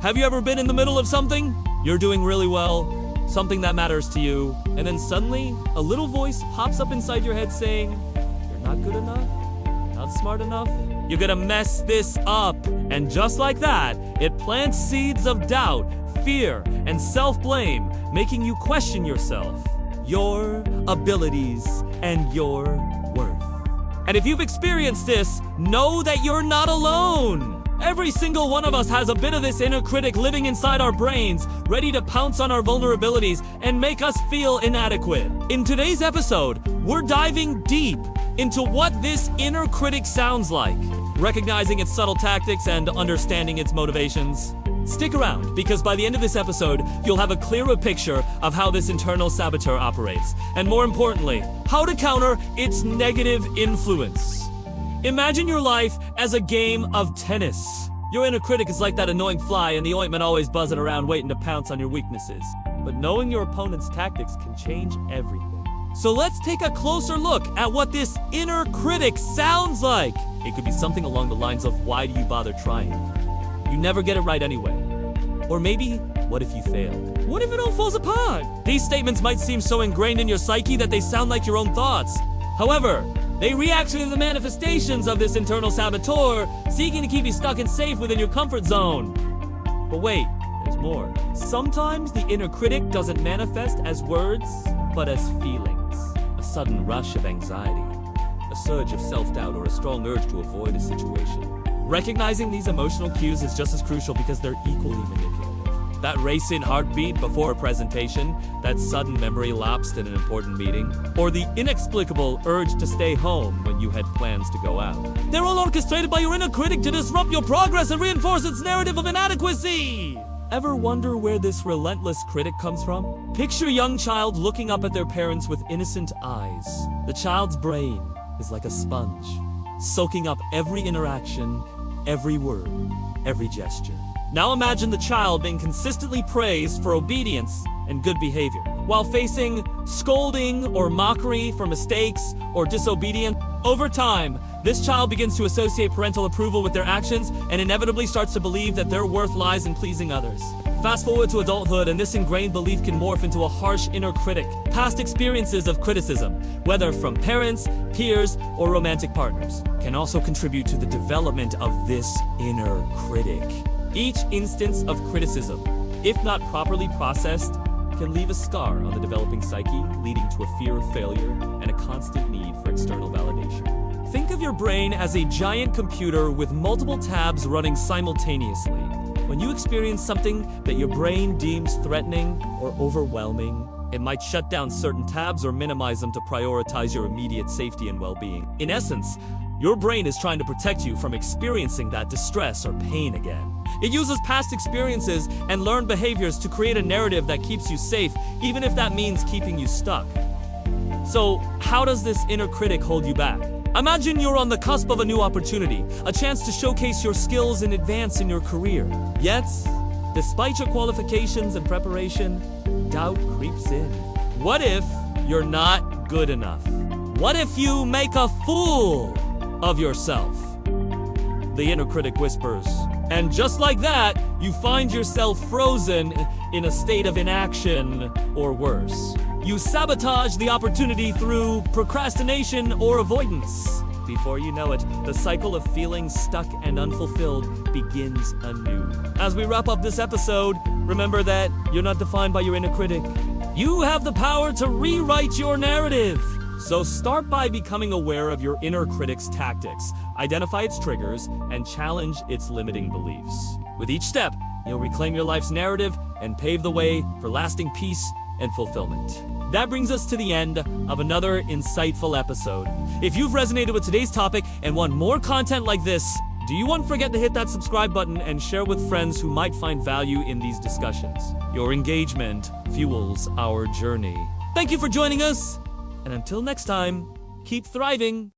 Have you ever been in the middle of something? You're doing really well, something that matters to you, and then suddenly, a little voice pops up inside your head saying, "You're not good enough, not smart enough, you're gonna mess this up." And just like that, it plants seeds of doubt, fear, and self-blame, making you question yourself, your abilities, and your worth. And if you've experienced this, know that you're not alone. Every single one of us has a bit of this inner critic living inside our brains, ready to pounce on our vulnerabilities and make us feel inadequate. In today's episode, we're diving deep into what this inner critic sounds like, recognizing its subtle tactics and understanding its motivations. Stick around, because by the end of this episode, you'll have a clearer picture of how this internal saboteur operates, and more importantly, how to counter its negative influence. Imagine your life as a game of tennis. Your inner critic is like that annoying fly in the ointment, always buzzing around waiting to pounce on your weaknesses. But knowing your opponent's tactics can change everything. So let's take a closer look at what this inner critic sounds like. It could be something along the lines of, "Why do you bother trying? You never get it right anyway." Or maybe, "What if you fail? What if it all falls apart?" These statements might seem so ingrained in your psyche that they sound like your own thoughts. However, they react to the manifestations of this internal saboteur, seeking to keep you stuck and safe within your comfort zone. But wait, there's more. Sometimes the inner critic doesn't manifest as words, but as feelings. A sudden rush of anxiety, a surge of self-doubt, or a strong urge to avoid a situation. Recognizing these emotional cues is just as crucial because they're equally manipulative. That racing heartbeat before a presentation, that sudden memory lapse in an important meeting, or the inexplicable urge to stay home when you had plans to go out. They're all orchestrated by your inner critic to disrupt your progress and reinforce its narrative of inadequacy. Ever wonder where this relentless critic comes from? Picture a young child looking up at their parents with innocent eyes. The child's brain is like a sponge, soaking up every interaction, every word, every gesture. Now imagine the child being consistently praised for obedience and good behavior, while facing scolding or mockery for mistakes or disobedience. Over time, this child begins to associate parental approval with their actions and inevitably starts to believe that their worth lies in pleasing others. Fast forward to adulthood, and this ingrained belief can morph into a harsh inner critic. Past experiences of criticism, whether from parents, peers, or romantic partners, can also contribute to the development of this inner critic. Each instance of criticism, if not properly processed, can leave a scar on the developing psyche, leading to a fear of failure and a constant need for external validation. Think of your brain as a giant computer with multiple tabs running simultaneously. When you experience something that your brain deems threatening or overwhelming, it might shut down certain tabs or minimize them to prioritize your immediate safety and well-being. In essence, your brain is trying to protect you from experiencing that distress or pain again. It uses past experiences and learned behaviors to create a narrative that keeps you safe, even if that means keeping you stuck. So, how does this inner critic hold you back? Imagine you're on the cusp of a new opportunity, a chance to showcase your skills and advance in your career. Yet, despite your qualifications and preparation, doubt creeps in. What if you're not good enough? What if you make a fool of yourself? The inner critic whispers. And just like that, you find yourself frozen in a state of inaction or worse. You sabotage the opportunity through procrastination or avoidance. Before you know it, the cycle of feeling stuck and unfulfilled begins anew. As we wrap up this episode, remember that you're not defined by your inner critic. You have the power to rewrite your narrative. So start by becoming aware of your inner critic's tactics, identify its triggers, and challenge its limiting beliefs. With each step, you'll reclaim your life's narrative and pave the way for lasting peace and fulfillment. That brings us to the end of another insightful episode. If you've resonated with today's topic and want more content like this, do you not forget to hit that subscribe button and share with friends who might find value in these discussions. Your engagement fuels our journey. Thank you for joining us, and until next time, keep thriving.